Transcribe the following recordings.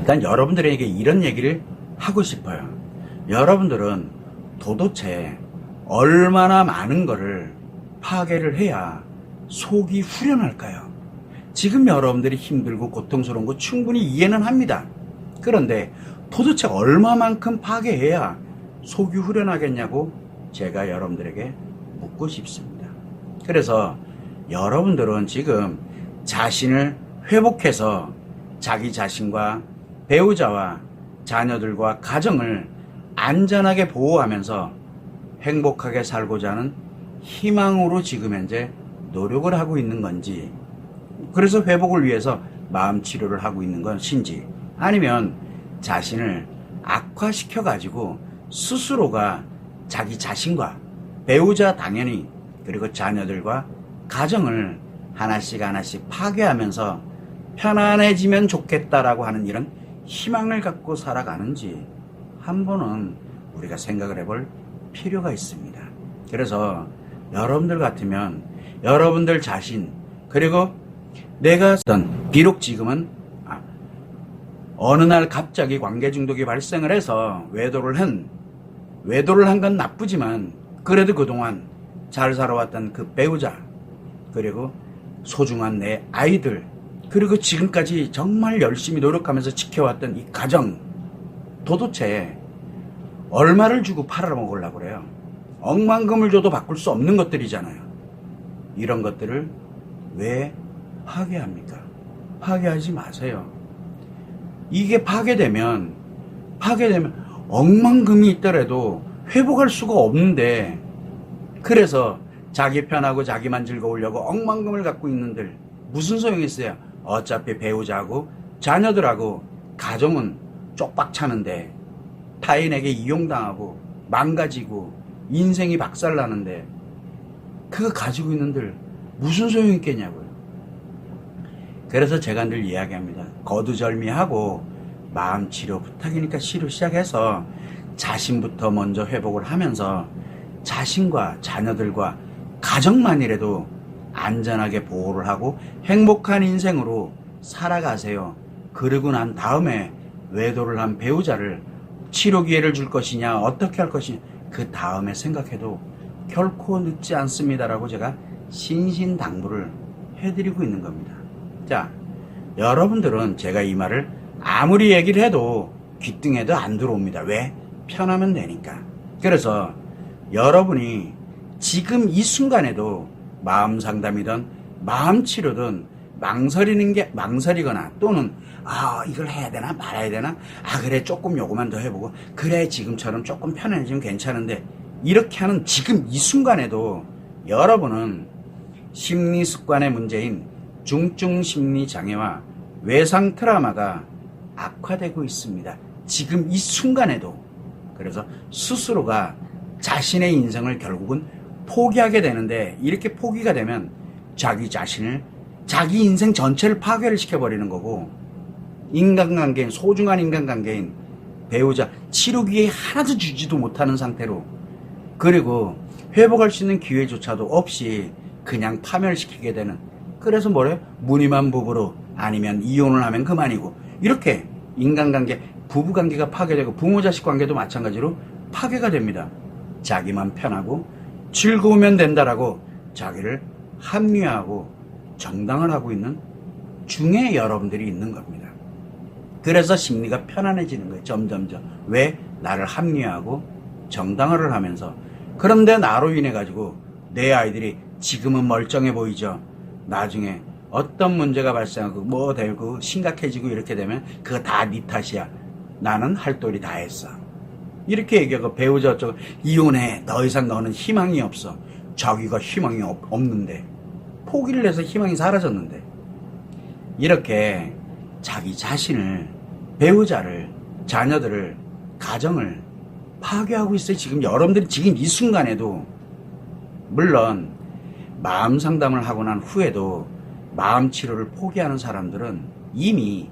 난 여러분들에게 이런 얘기를 하고 싶어요. 여러분들은 도대체 얼마나 많은 거를 파괴를 해야 속이 후련할까요? 지금 여러분들이 힘들고 고통스러운 거 충분히 이해는 합니다. 그런데 도대체 얼마만큼 파괴해야 속이 후련하겠냐고 제가 여러분들에게 묻고 싶습니다. 그래서 여러분들은 지금 자신을 회복해서 자기 자신과 배우자와 자녀들과 가정을 안전하게 보호하면서 행복하게 살고자 하는 희망으로 지금 현재 노력을 하고 있는 건지, 그래서 회복을 위해서 마음 치료를 하고 있는 것인지, 아니면 자신을 악화시켜가지고 스스로가 자기 자신과 배우자 당연히 그리고 자녀들과 가정을 하나씩 하나씩 파괴하면서 편안해지면 좋겠다라고 하는 이런 희망을 갖고 살아가는지 한 번은 우리가 생각을 해볼 필요가 있습니다. 그래서 여러분들 같으면 여러분들 자신, 그리고 내가 비록 지금은 어느 날 갑자기 관계 중독이 발생을 해서 외도를 한 건 나쁘지만 그래도 그동안 잘 살아왔던 그 배우자, 그리고 소중한 내 아이들, 그리고 지금까지 정말 열심히 노력하면서 지켜왔던 이 가정, 도대체 얼마를 주고 팔아먹으려고 그래요? 억만금을 줘도 바꿀 수 없는 것들이잖아요. 이런 것들을 왜 파괴합니까? 파괴하지 마세요. 이게 파괴되면 억만금이 있더라도 회복할 수가 없는데, 그래서 자기 편하고 자기만 즐거우려고 억만금을 갖고 있는들 무슨 소용이 있어요? 어차피 배우자하고 자녀들하고 가정은 쪽박 차는데, 타인에게 이용당하고 망가지고 인생이 박살나는데 그거 가지고 있는들 무슨 소용이 있겠냐고요. 그래서 제가 늘 이야기합니다. 거두절미하고 마음치료 부탁이니까 치료 시작해서 자신부터 먼저 회복을 하면서 자신과 자녀들과 가정만이라도 안전하게 보호를 하고 행복한 인생으로 살아가세요. 그러고 난 다음에 외도를 한 배우자를 치료 기회를 줄 것이냐, 어떻게 할 것이냐, 그 다음에 생각해도 결코 늦지 않습니다라고 제가 신신당부를 해드리고 있는 겁니다. 자, 여러분들은 제가 이 말을 아무리 얘기를 해도 귀등에도 안 들어옵니다. 왜? 편하면 되니까. 그래서 여러분이 지금 이 순간에도 마음 상담이든 마음 치료든 망설이거나 또는 이걸 해야 되나 말아야 되나, 그래 조금 요거만 더 해보고, 그래 지금처럼 조금 편해지면 괜찮은데, 이렇게 하는 지금 이 순간에도 여러분은 심리 습관의 문제인 중증 심리 장애와 외상 트라우마가 악화되고 있습니다. 지금 이 순간에도. 그래서 스스로가 자신의 인생을 결국은 포기하게 되는데, 이렇게 포기가 되면 자기 자신을, 자기 인생 전체를 파괴를 시켜버리는 거고, 인간관계인, 소중한 인간관계인 배우자, 치료 기회 하나도 주지도 못하는 상태로, 그리고 회복할 수 있는 기회조차도 없이 그냥 파멸시키게 되는, 그래서 뭐래요? 무늬만 부부로, 아니면 이혼을 하면 그만이고, 이렇게 인간관계, 부부관계가 파괴되고 부모자식 관계도 마찬가지로 파괴가 됩니다. 자기만 편하고 즐거우면 된다라고 자기를 합리화하고 정당을 하고 있는 중에 여러분들이 있는 겁니다. 그래서 심리가 편안해지는 거예요. 점점점. 왜? 나를 합리화하고 정당화를 하면서. 그런데 나로 인해 가지고 내 아이들이 지금은 멀쩡해 보이죠. 나중에 어떤 문제가 발생하고 뭐 되고 심각해지고 이렇게 되면 그거 다 네 탓이야. 나는 할 도리 다 했어. 이렇게 얘기하고 배우자 어쩌고 이혼해. 더 이상 너는 희망이 없어. 자기가 희망이 없는데, 포기를 해서 희망이 사라졌는데, 이렇게 자기 자신을, 배우자를, 자녀들을, 가정을 파괴하고 있어요. 지금 여러분들이 지금 이 순간에도. 물론 마음 상담을 하고 난 후에도 마음 치료를 포기하는 사람들은 이미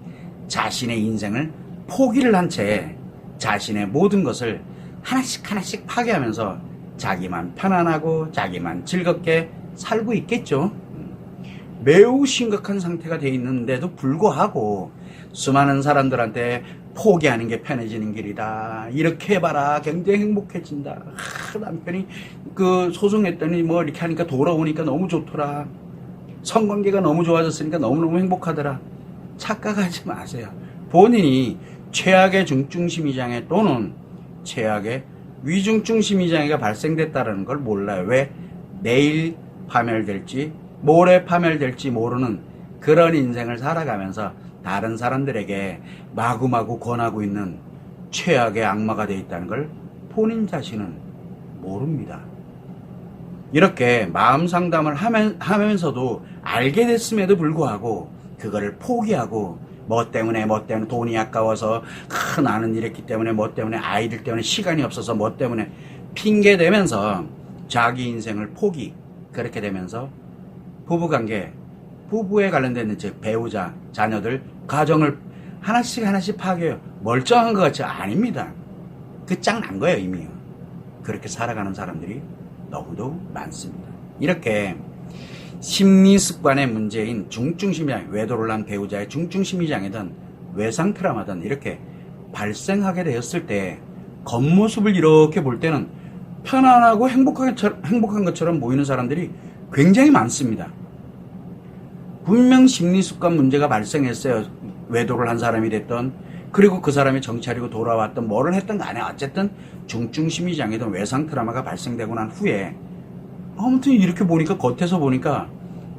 자신의 인생을 포기를 한 채 자신의 모든 것을 하나씩 하나씩 파괴하면서 자기만 편안하고 자기만 즐겁게 살고 있겠죠. 매우 심각한 상태가 돼 있는데도 불구하고 수많은 사람들한테 포기하는 게 편해지는 길이다. 이렇게 해봐라. 굉장히 행복해진다. 남편이 그 소송했더니 뭐 이렇게 하니까 돌아오니까 너무 좋더라. 성관계가 너무 좋아졌으니까 너무너무 행복하더라. 착각하지 마세요. 본인이 최악의 중증심리장애 또는 최악의 위중증심리장애가 발생됐다는 걸 몰라요. 왜? 내일 파멸될지 모레 파멸될지 모르는 그런 인생을 살아가면서 다른 사람들에게 마구마구 권하고 있는 최악의 악마가 되어 있다는 걸 본인 자신은 모릅니다. 이렇게 마음 상담을 하면서도 알게 됐음에도 불구하고 그거를 포기하고 뭐 때문에 돈이 아까워서 나는 이랬기 때문에 뭐 때문에 아이들 때문에 시간이 없어서 뭐 때문에 핑계 대면서 자기 인생을 포기, 그렇게 되면서 부부관계, 부부에 관련된 즉 배우자, 자녀들, 가정을 하나씩 파괴해요. 멀쩡한 것 같지? 아닙니다. 끝장난 거예요, 이미요. 그렇게 살아가는 사람들이 너무도 많습니다. 이렇게 심리습관의 문제인 중증심리장애, 외도를 한 배우자의 중증심리장애든 외상 트라우마든 이렇게 발생하게 되었을 때 겉모습을 이렇게 볼 때는 편안하고 행복한 것처럼 보이는 사람들이 굉장히 많습니다. 분명 심리습관 문제가 발생했어요. 외도를 한 사람이 됐던, 그리고 그 사람이 정찰이고 돌아왔던, 뭐를 했던 간에 어쨌든 중증심리장애든 외상 트라우마가 발생되고 난 후에 아무튼 이렇게 보니까, 겉에서 보니까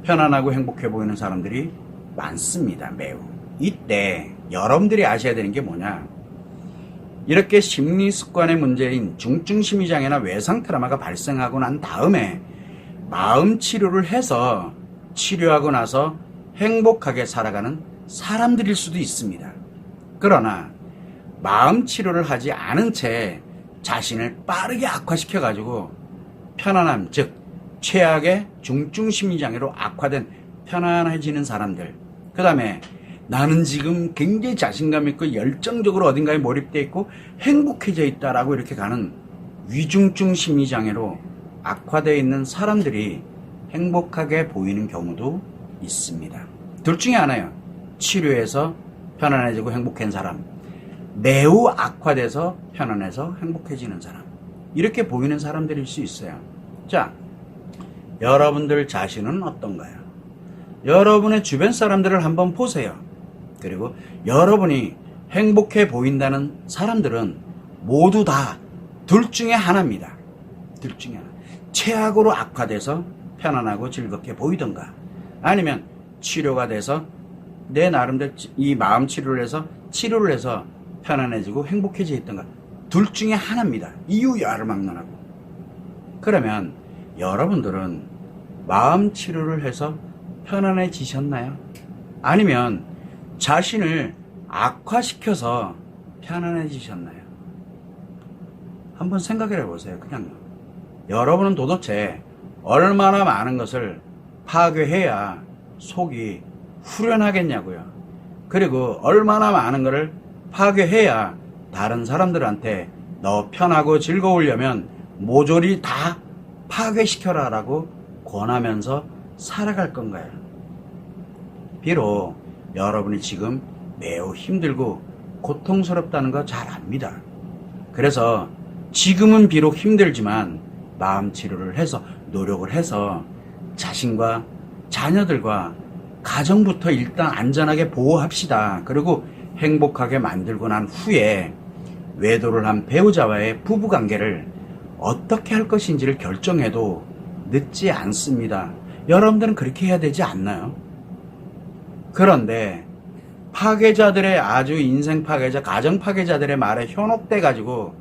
편안하고 행복해 보이는 사람들이 많습니다. 매우. 이때 여러분들이 아셔야 되는 게 뭐냐, 이렇게 심리습관의 문제인 중증심리장애나 외상 트라우마가 발생하고 난 다음에 마음 치료를 해서 치료하고 나서 행복하게 살아가는 사람들일 수도 있습니다. 그러나 마음 치료를 하지 않은 채 자신을 빠르게 악화시켜가지고 편안함, 즉 최악의 중증심리장애로 악화된 편안해지는 사람들, 그 다음에 나는 지금 굉장히 자신감 있고 열정적으로 어딘가에 몰입되어 있고 행복해져 있다라고 이렇게 가는 위중증 심리장애로 악화되어 있는 사람들이 행복하게 보이는 경우도 있습니다. 둘 중에 하나요. 치료해서 편안해지고 행복한 사람, 매우 악화돼서 편안해서 행복해지는 사람, 이렇게 보이는 사람들일 수 있어요. 자, 여러분들 자신은 어떤가요? 여러분의 주변 사람들을 한번 보세요. 그리고 여러분이 행복해 보인다는 사람들은 모두 다 둘 중에 하나입니다. 둘 중에 하나. 최악으로 악화돼서 편안하고 즐겁게 보이던가, 아니면 치료가 돼서 내 나름대로 이 마음 치료를 해서 편안해지고 행복해져 있던가, 둘 중에 하나입니다. 이유 야르막론하고. 그러면 여러분들은 마음 치료를 해서 편안해지셨나요? 아니면 자신을 악화시켜서 편안해지셨나요? 한번 생각해 보세요. 그냥 여러분은 도대체 얼마나 많은 것을 파괴해야 속이 후련하겠냐고요. 그리고 얼마나 많은 것을 파괴해야 다른 사람들한테 너 편하고 즐거우려면 모조리 다 파괴시켜라 라고 권하면서 살아갈 건가요? 비록 여러분이 지금 매우 힘들고 고통스럽다는 거 잘 압니다. 그래서 지금은 비록 힘들지만 마음 치료를 해서, 노력을 해서 자신과 자녀들과 가정부터 일단 안전하게 보호합시다. 그리고 행복하게 만들고 난 후에 외도를 한 배우자와의 부부관계를 어떻게 할 것인지를 결정해도 늦지 않습니다. 여러분들은 그렇게 해야 되지 않나요? 그런데 파괴자들의, 아주 인생 파괴자, 가정 파괴자들의 말에 현혹돼 가지고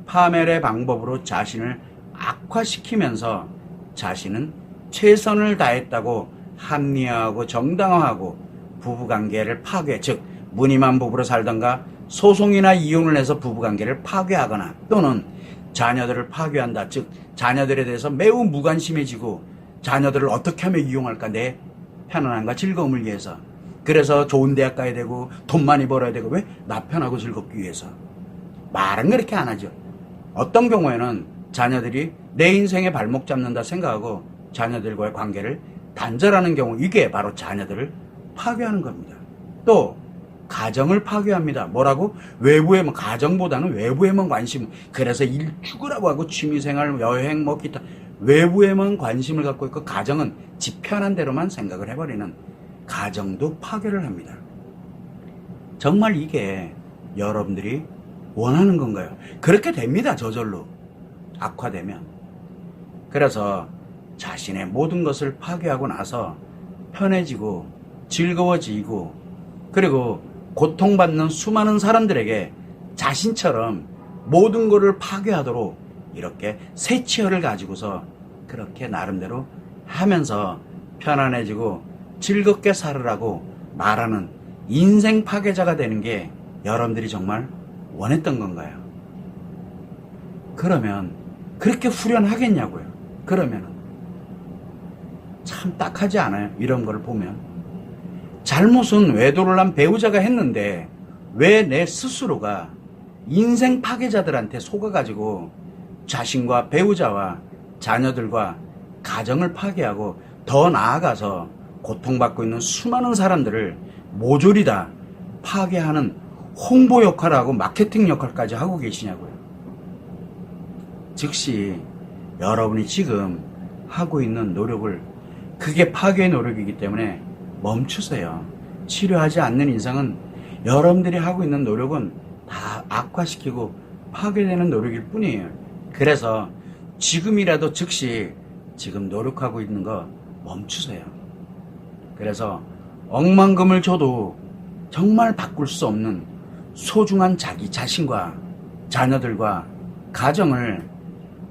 파멸의 방법으로 자신을 악화시키면서 자신은 최선을 다했다고 합리화하고 정당화하고 부부관계를 파괴, 즉 무늬만 부부로 살던가 소송이나 이혼을 해서 부부관계를 파괴하거나, 또는 자녀들을 파괴한다, 즉 자녀들에 대해서 매우 무관심해지고 자녀들을 어떻게 하면 이용할까, 내 편안함과 즐거움을 위해서. 그래서 좋은 대학 가야 되고 돈 많이 벌어야 되고, 왜? 나 편하고 즐겁기 위해서. 말은 그렇게 안 하죠. 어떤 경우에는 자녀들이 내 인생에 발목 잡는다 생각하고 자녀들과의 관계를 단절하는 경우 이게 바로 자녀들을 파괴하는 겁니다. 또 가정을 파괴합니다. 뭐라고? 외부에만, 가정보다는 외부에만 관심, 그래서 일 죽으라고 하고 취미생활, 여행, 뭐 기타 외부에만 관심을 갖고 있고 가정은 지 편한 대로만 생각을 해버리는 가정도 파괴를 합니다. 정말 이게 여러분들이 원하는 건가요? 그렇게 됩니다. 저절로 악화되면. 그래서 자신의 모든 것을 파괴하고 나서 편해지고 즐거워지고 그리고 고통받는 수많은 사람들에게 자신처럼 모든 것을 파괴하도록 이렇게 새치열을 가지고서 그렇게 나름대로 하면서 편안해지고 즐겁게 살으라고 말하는 인생 파괴자가 되는 게 여러분들이 정말 원했던 건가요? 그러면 그렇게 후련하겠냐고요. 그러면은 참 딱하지 않아요? 이런 걸 보면. 잘못은 외도를 한 배우자가 했는데 왜 내 스스로가 인생 파괴자들한테 속아가지고 자신과 배우자와 자녀들과 가정을 파괴하고 더 나아가서 고통받고 있는 수많은 사람들을 모조리 다 파괴하는 홍보 역할하고 마케팅 역할까지 하고 계시냐고요. 즉시 여러분이 지금 하고 있는 노력을, 그게 파괴의 노력이기 때문에 멈추세요. 치료하지 않는 이상은 여러분들이 하고 있는 노력은 다 악화시키고 파괴되는 노력일 뿐이에요. 그래서 지금이라도 즉시 지금 노력하고 있는 거 멈추세요. 그래서 억만금을 줘도 정말 바꿀 수 없는 소중한 자기 자신과 자녀들과 가정을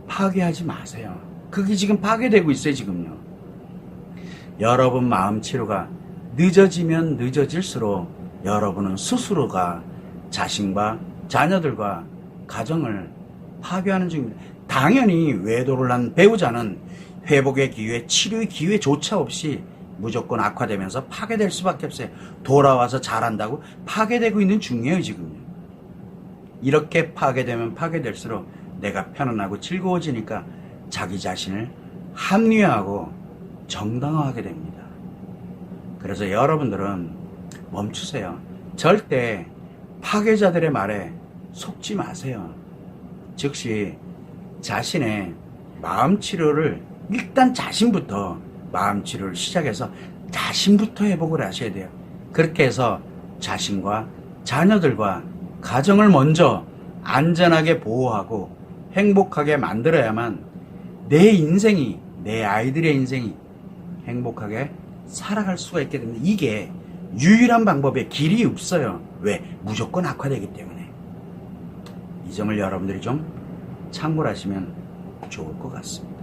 파괴하지 마세요. 그게 지금 파괴되고 있어요. 지금요. 여러분 마음 치료가 늦어지면 늦어질수록 여러분은 스스로가 자신과 자녀들과 가정을 파괴하는 중입니다. 당연히 외도를 한 배우자는 회복의 기회, 치료의 기회조차 없이 무조건 악화되면서 파괴될 수밖에 없어요. 돌아와서 잘한다고 파괴되고 있는 중이에요. 지금요. 이렇게 파괴되면 파괴될수록 내가 편안하고 즐거워지니까 자기 자신을 합리화하고 정당화하게 됩니다. 그래서 여러분들은 멈추세요. 절대 파괴자들의 말에 속지 마세요. 즉시 자신의 마음 치료를 일단 자신부터 마음 치료를 시작해서 자신부터 회복을 하셔야 돼요. 그렇게 해서 자신과 자녀들과 가정을 먼저 안전하게 보호하고 행복하게 만들어야만 내 인생이, 내 아이들의 인생이 행복하게 살아갈 수가 있게 됩니다. 이게 유일한 방법에 길이 없어요. 왜? 무조건 악화되기 때문에. 이 점을 여러분들이 좀 참고를 하시면 좋을 것 같습니다.